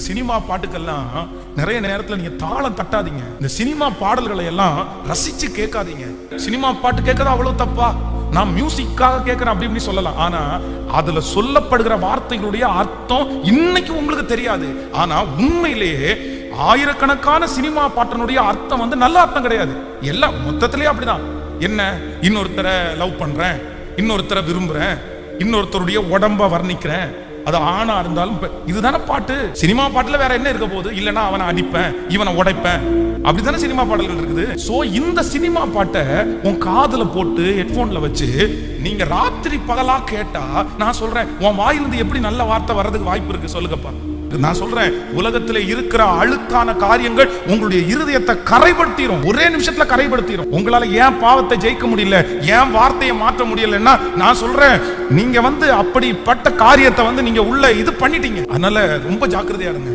Cinema பாட்டுக்கெல்லாம் நிறைய நேரத்துல நீங்க தாளம் தட்டாதீங்க. இந்த சினிமா பாடல்களை எல்லாம் ரசிச்சு கேட்காதீங்க. சினிமா பாட்டு கேட்கறது அவ்வளவு தப்பா? நான் மியூசிக்காக கேட்கிறேன் அப்படி இப்படி சொல்லலாம். ஆனா அதுல சொல்லப்படுகிற வார்த்தைகளுடைய அர்த்தம் இன்னைக்கு உங்களுக்கு தெரியாது. ஆனா உண்மையிலேயே ஆயிரக்கணக்கான சினிமா பாட்டினுடைய அர்த்தம் நல்ல அர்த்தம் கிடையாது. எல்லாம் மொத்தத்திலேயே அப்படிதான். என்ன, இன்னொருத்தரை லவ் பண்றேன், ஒருத்தரை விரும்புறேன், இன்னொருத்தருடைய உடம்ப வர்ணிக்கிறேன், அது ஆணா இருந்தாலும் இதுதானே பாட்டு. சினிமா பாட்டுல வேற என்ன இருக்க போகுது? இல்லனா அவனை அடிப்பேன், இவனை உடைப்பேன், அப்படித்தானே சினிமா பாடல்கள் இருக்குது. சோ இந்த சினிமா பாட்டை உன் காதுல போட்டு ஹெட்போன்ல வச்சு நீங்க ராத்திரி பகலா கேட்டா, நான் சொல்றேன், உன் வாயிலிருந்து எப்படி நல்ல வார்த்தை வர்றதுக்கு வாய்ப்பு இருக்கு சொல்லுங்கப்பா. நான் சொல்றேன், உலகத்துல இருக்கிற அழுக்கான காரியங்கள் உங்களுடைய இருதயத்தை கரைப்படுத்திடும். ஒரே நிமிஷத்துல கரைப்படுத்திடும். உங்களால ஏன் பாவத்தை ஜெயிக்க முடியல, ஏன் வார்த்தையை மாற்ற முடியலன்னா, நான் சொல்றேன், நீங்க அப்படிப்பட்ட காரியத்தை நீங்க உள்ள இது பண்ணிட்டீங்க. அதனால ரொம்ப ஜாக்கிரதையா இருங்க.